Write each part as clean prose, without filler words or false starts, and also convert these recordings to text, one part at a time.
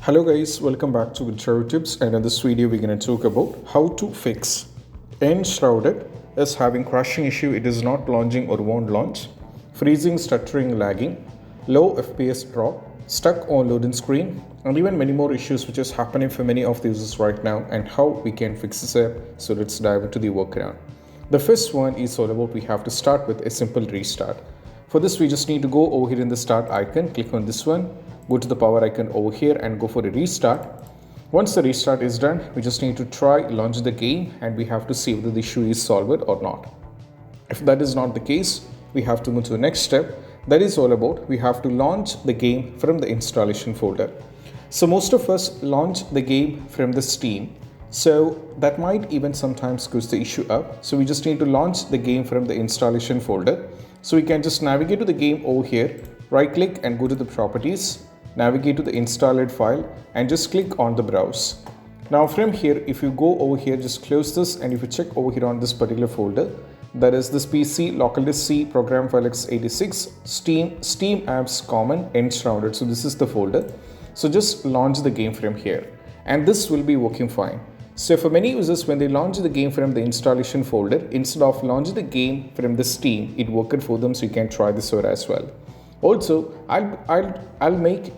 Hello guys, welcome back to Enshrouded Tips, and in this video we're going to talk about how to fix Enshrouded is having crashing issue. It is not launching or won't launch, freezing, stuttering, lagging, low FPS drop, stuck on loading screen, and even many more issues which is happening for many of the users right now, and how we can fix this app. So let's dive into the workaround. The first one is all about we have to start with a simple restart. For this we just need to go over here in the start icon, click on this one, go to the power icon over here and go for a restart. Once the restart is done, we just need to try launch the game and we have to see whether the issue is solved or not. If that is not the case, we have to move to the next step. That is all about we have to launch the game from the installation folder. So most of us launch the game from the Steam. So that might even sometimes cause the issue up. So we just need to launch the game from the installation folder. So we can just navigate to the game over here, right click and go to the properties, navigate to the installed file and just click on the browse. Now from here, if you go over here, just close this, and if you check over here on this particular folder, that is this PC, local disk C, program file x86, Steam apps, common, Enshrouded. So this is the folder. So just launch the game from here and this will be working fine. So for many users, when they launch the game from the installation folder, instead of launching the game from the Steam, it worked for them. So you can try this out as well. Also, I'll make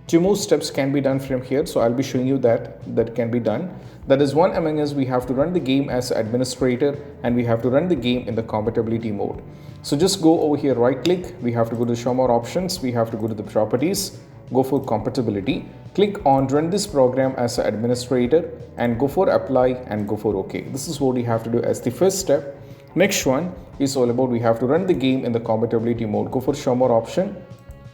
two more steps can be done from here. So I'll be showing you that can be done. That is one among us, we have to run the game as administrator and we have to run the game in the compatibility mode. So just go over here, right click, we have to go to show more options, we have to go to the properties, go for compatibility, click on run this program as an administrator and go for apply and go for OK. This is what we have to do as the first step. Next one is all about we have to run the game in the compatibility mode. Go for show more option,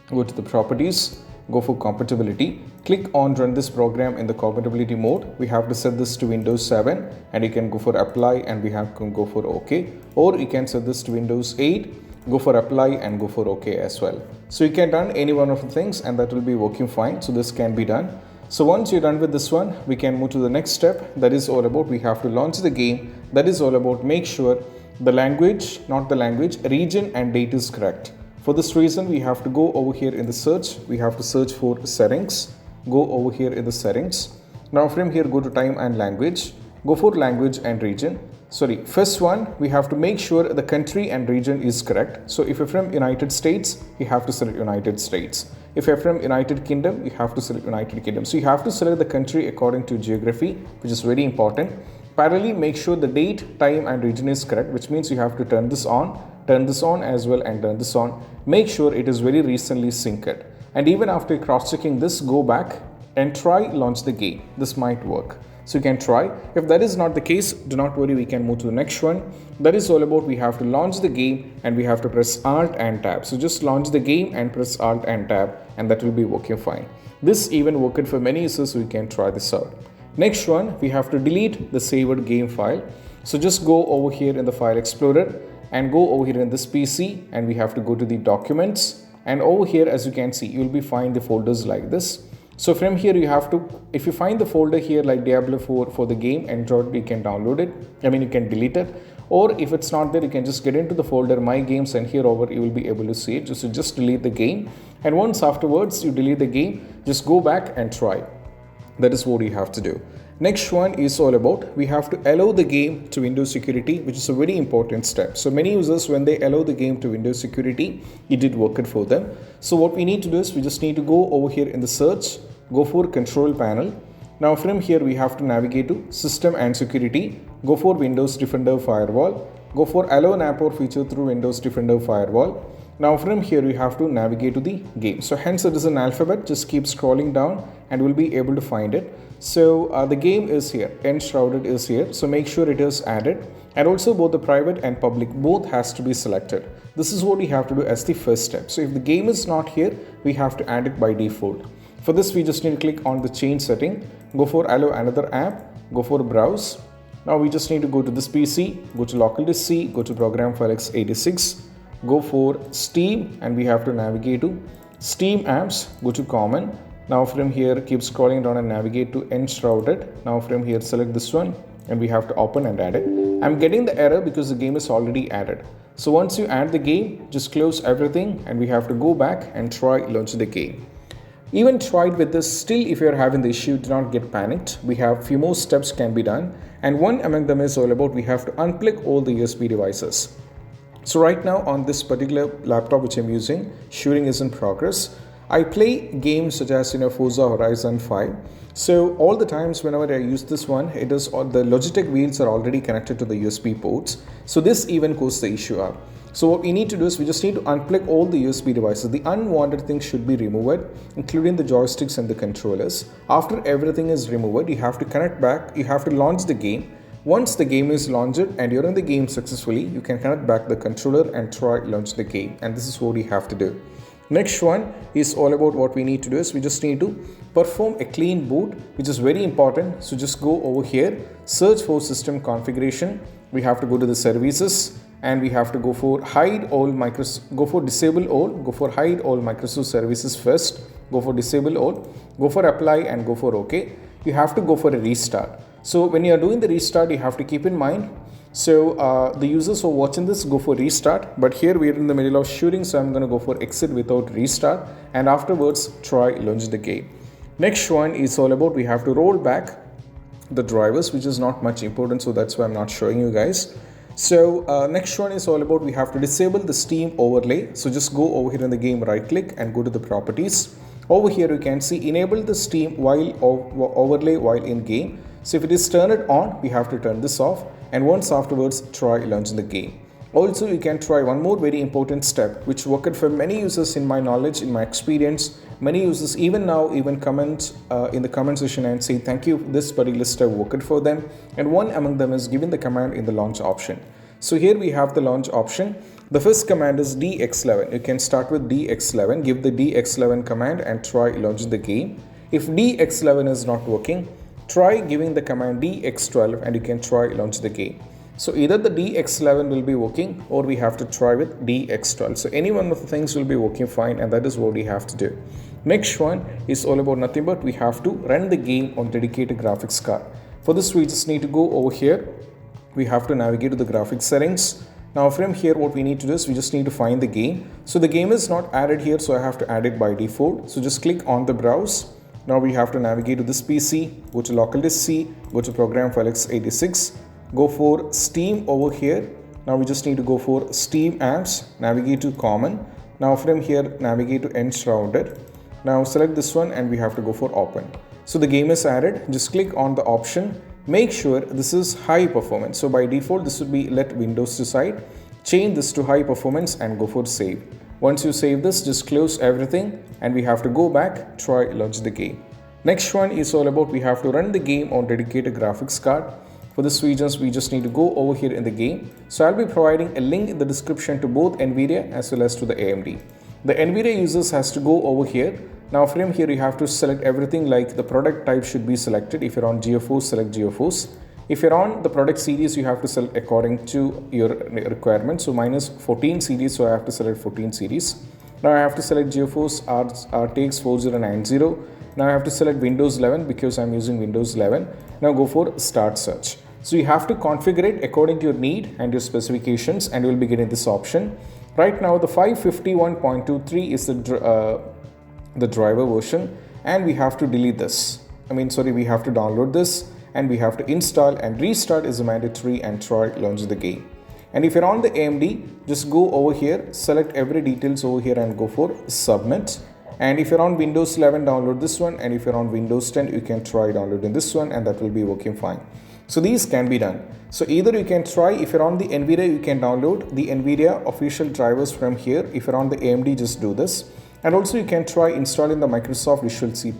go to the properties, go for compatibility, click on run this program in the compatibility mode. We have to set this to Windows 7 and you can go for apply and we have to go for OK, or you can set this to Windows 8, go for apply and go for OK as well. So you can done any one of the things and that will be working fine. So this can be done. So once you're done with this one, we can move to the next step. That is all about we have to launch the game. That is all about make sure the language, not the language, region and date is correct. For this reason, we have to go over here in the search. We have to search for settings. Go over here in the settings. Now from here, go to time and language. Go for language and region. Sorry, first one, we have to make sure the country and region is correct. So if you're from United States, you have to select United States. If you're from United Kingdom, you have to select United Kingdom. So you have to select the country according to geography, which is very important. Parallelly, make sure the date, time and region is correct, which means you have to turn this on as well and turn this on. Make sure it is very recently synced. And even after cross-checking this, go back and try launch the game. This might work. So you can try. If that is not the case, do not worry, we can move to the next one. That is all about we have to launch the game and we have to press Alt and Tab. So just launch the game and press Alt and Tab and that will be working fine. This even worked for many users, so you can try this out. Next one, we have to delete the saved game file. So just go over here in the file explorer and go over here in this PC and we have to go to the documents, and over here as you can see you will be find the folders like this. So from here you have to, if you find the folder here like Diablo 4 for the game Android, you can download it, you can delete it, or if it's not there you can just get into the folder My Games and here over you will be able to see it. So just delete the game, and once afterwards you delete the game, just go back and try. That is what you have to do. Next one is all about we have to allow the game to Windows security, which is a very important step. So many users, when they allow the game to Windows security, it did work it for them. So what we need to do is we just need to go over here in the search, go for control panel. Now from here we have to navigate to system and security, go for Windows Defender Firewall, go for allow an app or feature through Windows Defender Firewall. Now from here we have to navigate to the game. So hence it is an alphabet, just keep scrolling down and we'll be able to find it. So the game is here, Enshrouded is here. So make sure it is added, and also both the private and public both has to be selected. This is what we have to do as the first step. So if the game is not here, we have to add it by default. For this we just need to click on the change setting, go for allow another app, go for browse. Now we just need to go to this PC, go to local disk C, go to program file x86, go for Steam and we have to navigate to Steam apps, go to common. Now from here keep scrolling down and navigate to Enshrouded. Now from here select this one and we have to open and add it. I'm getting the error because the game is already added. So once you add the game, just close everything and we have to go back and try launch the game. Even tried with this, still if you are having the issue, do not get panicked. We have few more steps can be done, and one among them is all about we have to unplug all the USB devices. So right now on this particular laptop which I'm using, shooting is in progress. I play games such as Forza Horizon 5. So all the times whenever I use this one, it is the Logitech wheels are already connected to the USB ports. So this even caused the issue up. So what we need to do is we just need to unplug all the USB devices. The unwanted things should be removed, including the joysticks and the controllers. After everything is removed, you have to connect back, you have to launch the game. Once the game is launched and you're in the game successfully, you can connect back the controller and try launch the game. And this is what you have to do. Next one is all about what we need to do is we just need to perform a clean boot, which is very important. So just go over here, search for system configuration. We have to go to the services and we have to go for hide all go for disable all, go for hide all Microsoft services first, go for disable all, go for apply and go for OK. You have to go for a restart. So when you are doing the restart, you have to keep in mind. So the users who are watching this go for restart, but here we are in the middle of shooting, so I'm going to go for exit without restart and afterwards try launch the game. Next one is all about we have to roll back the drivers, which is not much important, so that's why I'm not showing you guys. So next one is all about we have to disable the Steam overlay. So just go over here in the game, right click and go to the properties. Over here you can see enable the Steam while overlay while in game. So if it is turned on, we have to turn this off, and once afterwards try launching the game. Also you can try one more very important step which worked for many users in my knowledge, in my experience. Many users even now even comment in the comment section and say thank you, this particular step worked for them, and one among them is giving the command in the launch option. So here we have the launch option. The first command is DX11. You can start with DX11, give the DX11 command and try launching the game. If DX11 is not working, try giving the command DX12 and you can try launch the game. So either the DX11 will be working or we have to try with DX12. So any one of the things will be working fine, and that is what we have to do. Next one is all about nothing but we have to run the game on dedicated graphics card. For this we just need to go over here. We have to navigate to the graphics settings. Now from here what we need to do is we just need to find the game. So the game is not added here, so I have to add it by default. So just click on the browse. Now we have to navigate to this PC, go to local disk C, go to program file x86, go for Steam over here. Now we just need to go for Steam apps, navigate to common. Now from here navigate to Enshrouded. Now select this one and we have to go for open. So the game is added, just click on the option. Make sure this is high performance. So by default this would be let Windows to side. Change this to high performance and go for save. Once you save this, just close everything and we have to go back, try launch the game. Next one is all about we have to run the game on dedicated graphics card. For this regions, we just need to go over here in the game. So I'll be providing a link in the description to both NVIDIA as well as to the AMD. The NVIDIA users has to go over here. Now from here you have to select everything, like the product type should be selected. If you're on GeForce, select GeForce. If you're on the product series, you have to select according to your requirement. So mine is 14 series, so I have to select 14 series. Now I have to select GeForce RTX 4090. Now I have to select Windows 11 because I'm using Windows 11. Now go for start search. So you have to configure it according to your need and your specifications, and you will be getting this option. Right now the 551.23 is the driver version, and we have to delete this. We have to download this and we have to install, and restart is mandatory and try launch the game. And if you're on the AMD, just go over here, select every details over here and go for submit. And if you're on Windows 11, download this one, and if you're on Windows 10, you can try downloading this one and that will be working fine. So these can be done. So either you can try, if you're on the NVIDIA, you can download the NVIDIA official drivers from here. If you're on the AMD, just do this. And also you can try installing the Microsoft Visual C++.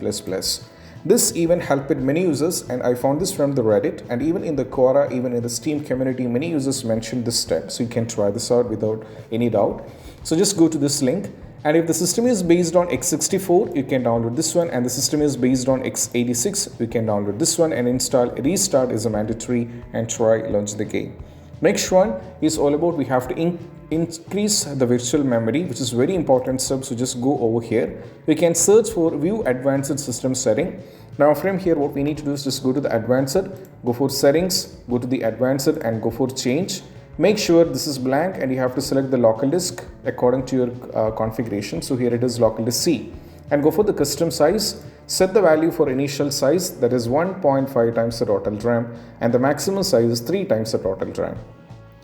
This even helped many users, and I found this from the Reddit, and even in the Quora, even in the Steam community, many users mentioned this step. So you can try this out without any doubt. So just go to this link, and if the system is based on x64, you can download this one, and the system is based on x86, you can download this one and install. Restart is a mandatory and try launch the game. Next one is all about we have to increase the virtual memory, which is very important step. So just go over here. We can search for view advanced system setting. Now from here what we need to do is just go to the advanced, go for settings, go to the advanced and go for change. Make sure this is blank and you have to select the local disk according to your configuration. So here it is local disk C. and go for the custom size. Set the value for initial size, that is 1.5 times the total RAM, and the maximum size is 3 times the total RAM.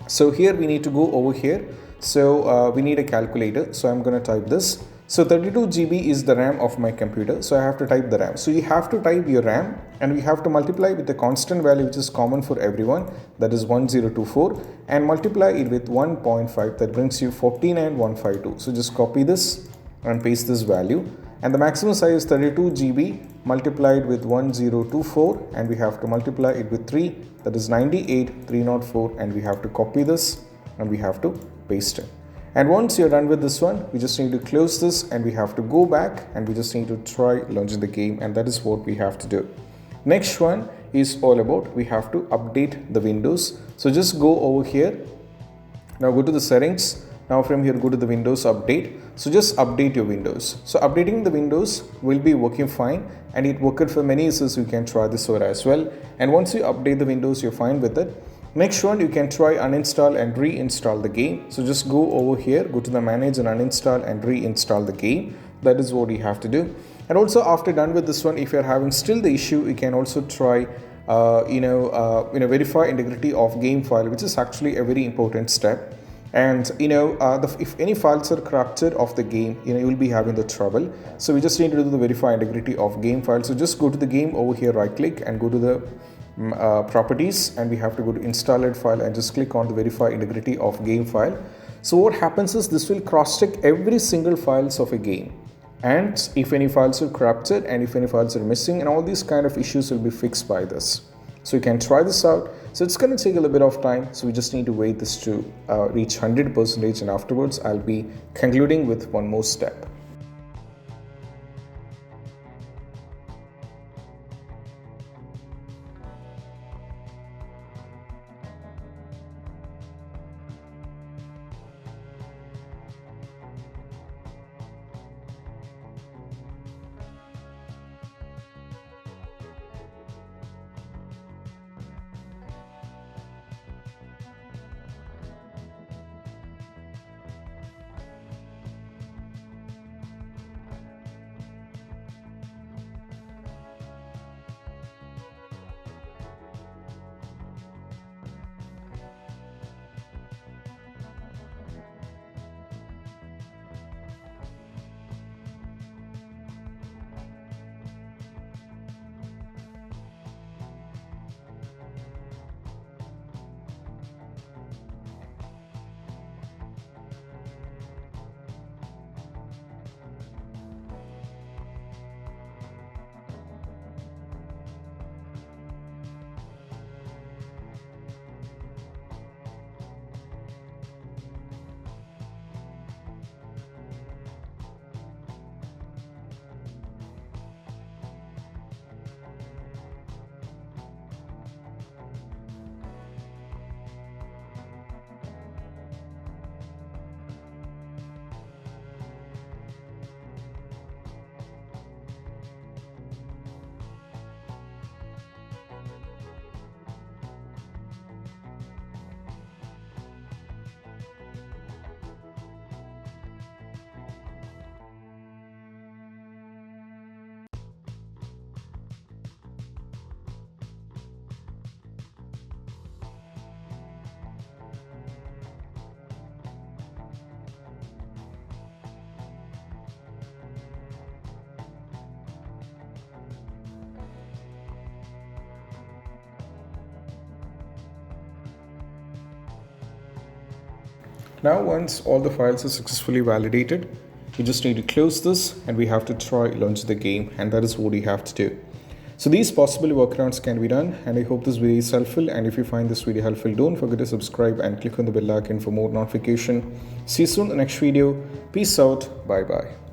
So here we need to go over here. So we need a calculator. So I'm going to type this. So 32 GB is the RAM of my computer. So I have to type the RAM. So you have to type your RAM and we have to multiply with a constant value which is common for everyone, that is 1024, and multiply it with 1.5, that brings you 14152. So just copy this and paste this value. And the maximum size is 32 GB multiplied with 1024, and we have to multiply it with 3, that is 98304, and we have to copy this and we have to paste it. And once you're done with this one, we just need to close this and we have to go back and we just need to try launching the game, and that is what we have to do. Next one is all about we have to update the Windows. So just go over here. Now go to the settings. Now from here go to the Windows update. So just update your Windows. So updating the Windows will be working fine, and it worked for many users. You can try this over as well. And once you update the Windows, you're fine with it. Next one, you can try uninstall and reinstall the game. So just go over here, go to the manage and uninstall and reinstall the game. That is what you have to do. And also after done with this one, if you're having still the issue, you can also try verify integrity of game file, which is actually a very important step. And if any files are corrupted of the game, you will be having the trouble. So we just need to do the verify integrity of game file. So just go to the game over here, right click and go to the properties, and we have to go to installed file and just click on the verify integrity of game file. So what happens is this will cross check every single files of a game, and if any files are corrupted and if any files are missing, and all these kind of issues will be fixed by this. So you can try this out. So it's going to take a little bit of time, so we just need to wait this to reach 100%, and afterwards I'll be concluding with one more step. Now once all the files are successfully validated, you just need to close this and we have to try launch the game, and that is what you have to do. So these possible workarounds can be done, and I hope this video is helpful. And if you find this video helpful, don't forget to subscribe and click on the bell icon for more notification. See you soon in the next video. Peace out. Bye bye.